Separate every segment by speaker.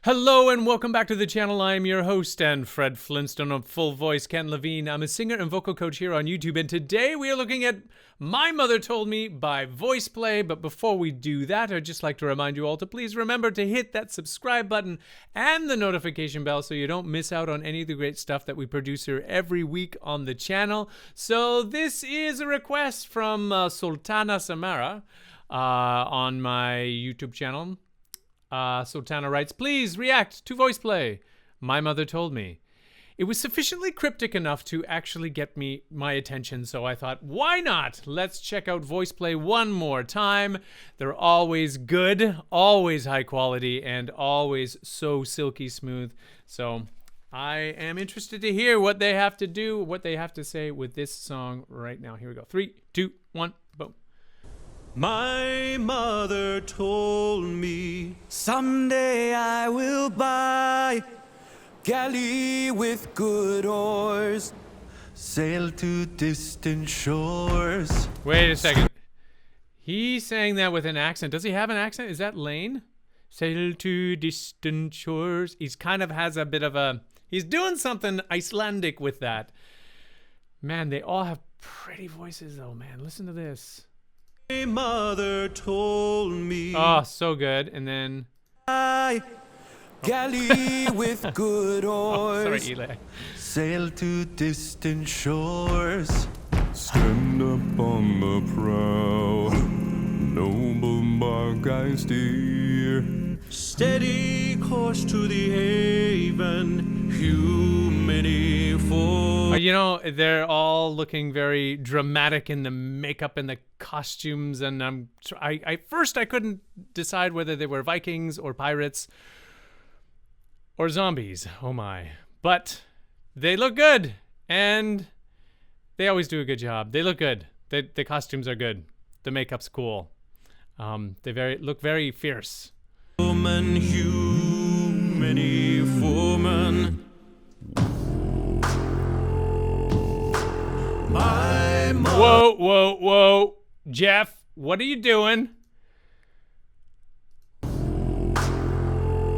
Speaker 1: Hello and welcome back to the channel. I am your host and Fred Flintstone of Full Voice Ken Levine. I'm a singer and vocal coach here on YouTube, and today we are looking at My Mother Told Me by VoicePlay. But before we do that, I'd just like to remind you all to please remember to hit that subscribe button and the notification bell so you don't miss out on any of the great stuff that we produce here every week on the channel. So this is a request from Sultana Samara on my YouTube channel. Sultana writes, please react to VoicePlay. My Mother Told Me. It was sufficiently cryptic enough to actually get my attention, so I thought, why not? Let's check out VoicePlay one more time. They're always good, always high quality, and always so silky smooth. So I am interested to hear what they have to do, what they have to say with this song right now. Here we go. 3, 2, 1, boom.
Speaker 2: My mother told me someday I will buy galley with good oars, sail to distant shores.
Speaker 1: Wait a second. He sang that with an accent. Does he have an accent? Is that Lane? Sail to distant shores. He's kind of has a bit of a... He's doing something Icelandic with that. Man, they all have pretty voices though, man. Listen to this.
Speaker 2: My mother told me.
Speaker 1: Oh, so good. And then...
Speaker 2: Galley with good oars.
Speaker 1: Oh, sorry, Eli.
Speaker 2: Sail to distant shores. Stand up on the prow. Noble bark I steer. Steady course to the haven. Humany for.
Speaker 1: You know, they're all looking very dramatic in the makeup and the costumes, and first I couldn't decide whether they were Vikings or pirates or zombies. Oh my. But they look good, and they always do a good job. They look good. The costumes are good. The makeup's cool. They look very fierce.
Speaker 2: Woman, humany foreman.
Speaker 1: Whoa, whoa, whoa. Jeff, what are you doing?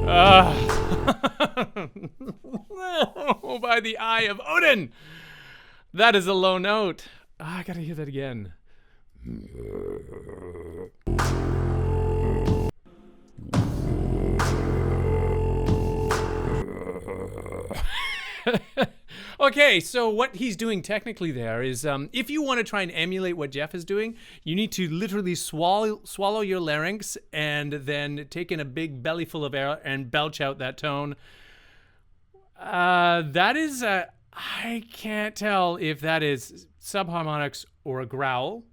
Speaker 1: Oh, by the eye of Odin. That is a low note. I gotta hear that again. Okay, so what he's doing technically there is, if you want to try and emulate what Jeff is doing, you need to literally swallow your larynx and then take in a big belly full of air and belch out that tone. That is, I can't tell if that is subharmonics or a growl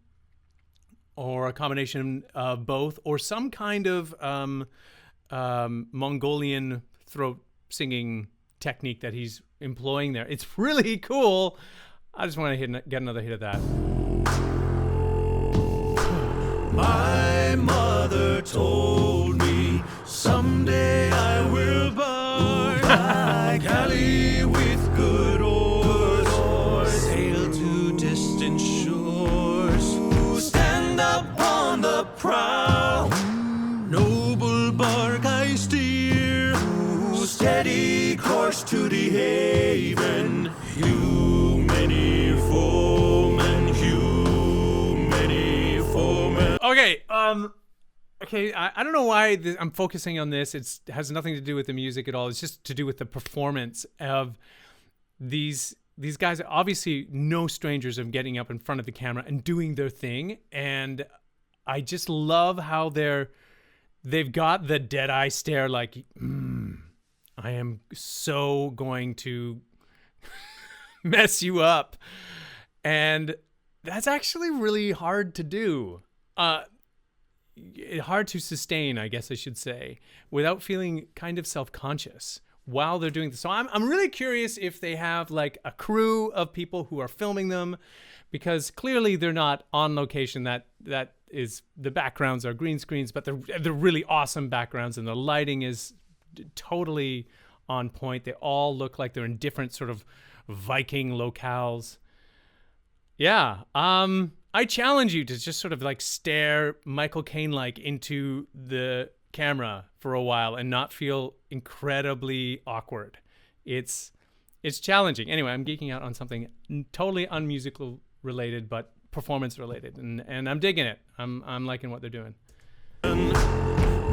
Speaker 1: or a combination of both or some kind of Mongolian throat singing technique that he's employing there. It's really cool. I just want to get another hit of that.
Speaker 2: My mother told me someday I will buy galley with good oars, sail to distant shores, stand up on the prow, noble bark I steer, steady course to the haven, humany foemen, humany foemen.
Speaker 1: Okay, okay, I don't know why I'm focusing on this. It has nothing to do with the music at all. It's just to do with the performance of these guys. Are obviously no strangers of getting up in front of the camera and doing their thing, and I just love how they've got the dead eye stare, like, I am so going to mess you up. And that's actually really hard to do. Hard to sustain, I guess I should say, without feeling kind of self-conscious while they're doing this. So I'm really curious if they have like a crew of people who are filming them, because clearly they're not on location. That is, the backgrounds are green screens, but they're really awesome backgrounds, and the lighting is totally on point. They all look like they're in different sort of Viking locales. Yeah, I challenge you to just sort of like stare Michael Caine-like into the camera for a while and not feel incredibly awkward. It's challenging. Anyway, I'm geeking out on something totally unmusical related, but performance related, and I'm digging it. I'm liking what they're doing.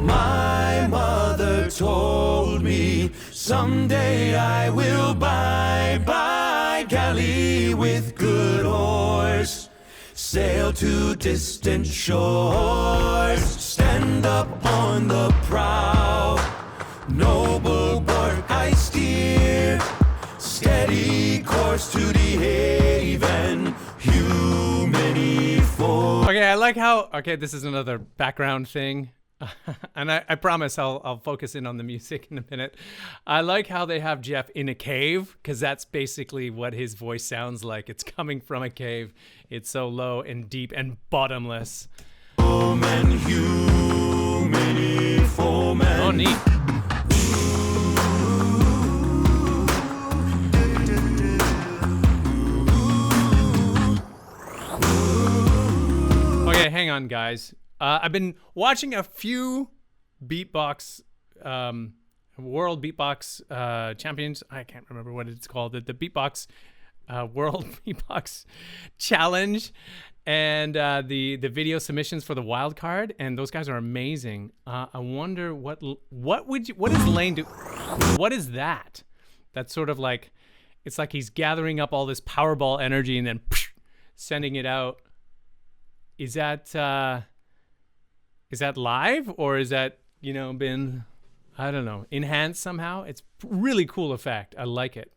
Speaker 2: My mother told me someday I will buy galley with good oars, sail to distant shores, stand up on the prow, noble bark I steer, steady course to the haven, humany for.
Speaker 1: Okay, I like how. Okay, this is another background thing. And I promise I'll focus in on the music in a minute. I like how they have Jeff in a cave, because that's basically what his voice sounds like. It's coming from a cave. It's so low and deep and bottomless.
Speaker 2: Oh,
Speaker 1: neat. Okay, hang on, guys. I've been watching a few beatbox, world beatbox champions. I can't remember what it's called. The beatbox world beatbox challenge, and the video submissions for the wild card. And those guys are amazing. I wonder what is Lane do? What is that? That's sort of like, it's like he's gathering up all this Powerball energy and then sending it out. Is that live, or is that, been, I don't know, enhanced somehow? It's really cool effect. I like it.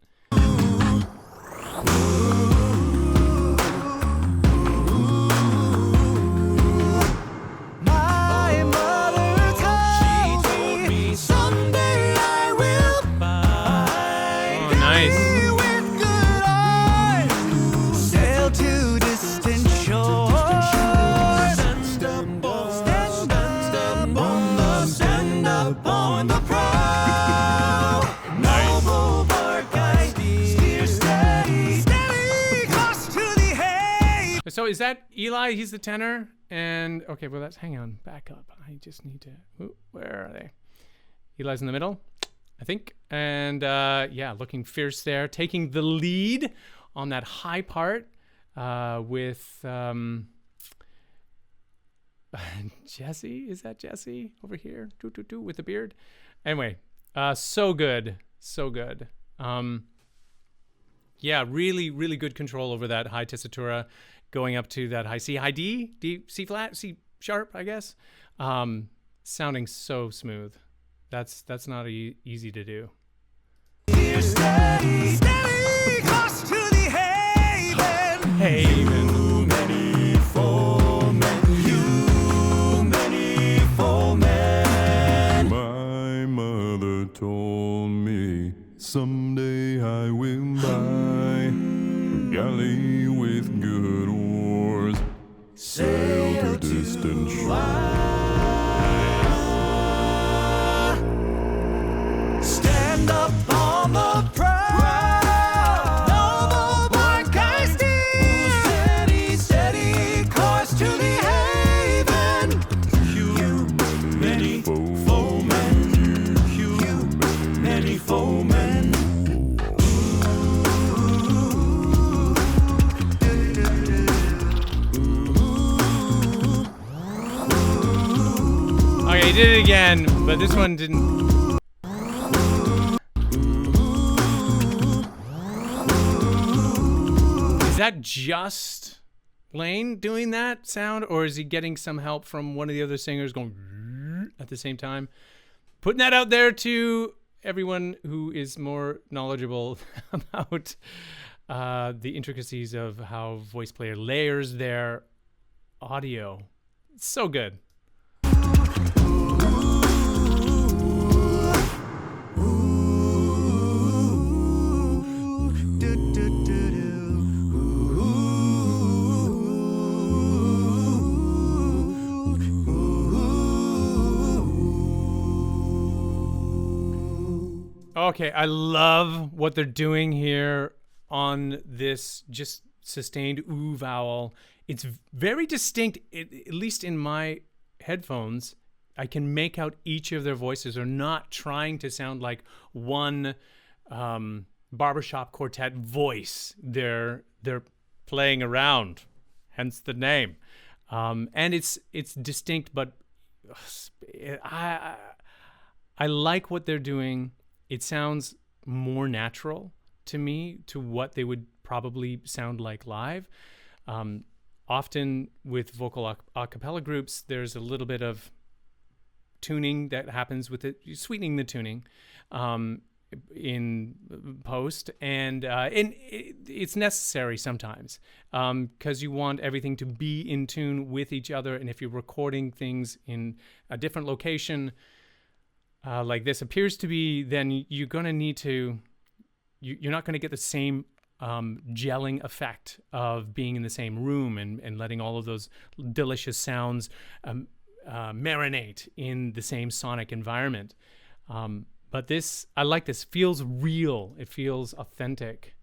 Speaker 2: My mother told me someday I will buy
Speaker 1: Oh, nice.
Speaker 2: with good eyes, sail to distant shores, stand up on the prow, noble bark I steer, steady course to the hay.
Speaker 1: So is that Eli? He's the tenor. And okay, well, hang on, back up. I just need to, where are they? Eli's in the middle, I think. And yeah, looking fierce there, taking the lead on that high part with Jesse. Is that Jesse over here? With the beard. Anyway, so good. Yeah, really, really good control over that high tessitura, going up to that high C, high D, C flat, C sharp, I guess. Sounding so smooth. That's not easy to do.
Speaker 2: Steady course to the haven. Many foemen.
Speaker 3: My mother told me someday I will buy a galley with good oars, sail to distant shores.
Speaker 2: Stand up on the prow, noble bark I steer, steady course to the haven, many foemen, many foemen.
Speaker 1: Okay, he did it again, but this one didn't. Is that just Lane doing that sound, or is he getting some help from one of the other singers going at the same time? Putting that out there to everyone who is more knowledgeable about the intricacies of how Voice Player layers their audio. It's so good. Okay, I love what they're doing here on this just sustained ooh vowel. It's very distinct, at least in my headphones. I can make out each of their voices. They're not trying to sound like one barbershop quartet voice. They're playing around, hence the name. And it's distinct, but I like what they're doing. It sounds more natural to me to what they would probably sound like live. Often with vocal a cappella groups, there's a little bit of tuning that happens with it, sweetening the tuning in post, and it's necessary sometimes because you want everything to be in tune with each other. And if you're recording things in a different location, like this appears to be, then you're going to need to, you're not going to get the same gelling effect of being in the same room and letting all of those delicious sounds marinate in the same sonic environment. But this, I like this, feels real. It feels authentic.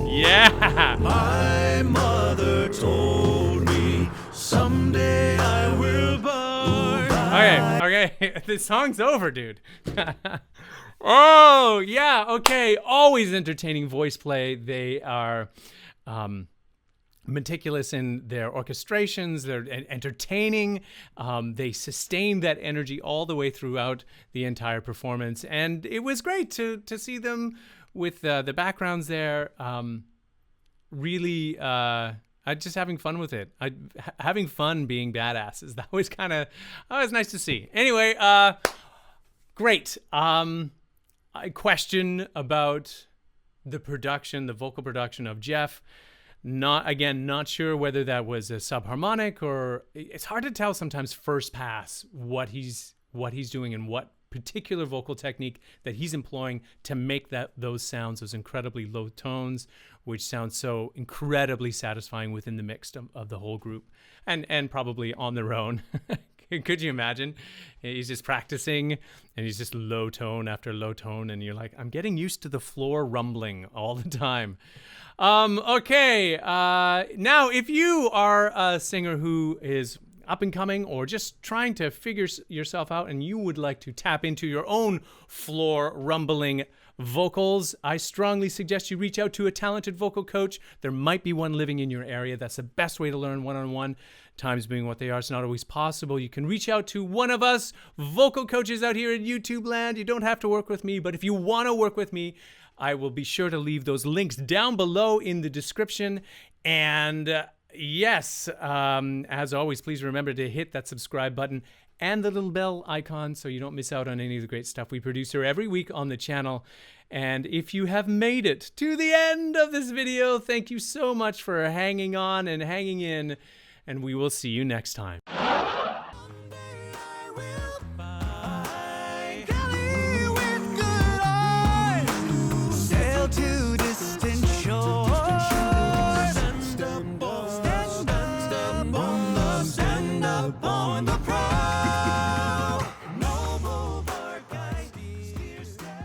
Speaker 1: Yeah!
Speaker 2: My mother told me someday I will buy.
Speaker 1: Okay, the song's over, dude. Oh, yeah, okay. Always entertaining voice play. They are meticulous in their orchestrations. They're entertaining. They sustain that energy all the way throughout the entire performance. And it was great to see them with the backgrounds there. Really just having fun with it. Having fun being badasses. That was nice to see. Anyway, great. I question about the production, the vocal production of Jeff. Not sure whether that was a subharmonic or it's hard to tell sometimes first pass what he's doing and what particular vocal technique that he's employing to make those sounds, those incredibly low tones, which sound so incredibly satisfying within the mix of the whole group and probably on their own. Could you imagine? He's just practicing and he's just low tone after low tone. And you're like, I'm getting used to the floor rumbling all the time. Okay. Now, if you are a singer who is up and coming or just trying to figure yourself out and you would like to tap into your own floor rumbling vocals, I strongly suggest you reach out to a talented vocal coach. There might be one living in your area. That's the best way to learn one-on-one. Times being what they are, it's not always possible. You can reach out to one of us vocal coaches out here in YouTube land. You don't have to work with me, but if you want to work with me, I will be sure to leave those links down below in the description. And yes, as always, please remember to hit that subscribe button and the little bell icon so you don't miss out on any of the great stuff we produce here every week on the channel. And if you have made it to the end of this video, thank you so much for hanging on and hanging in, and we will see you next time.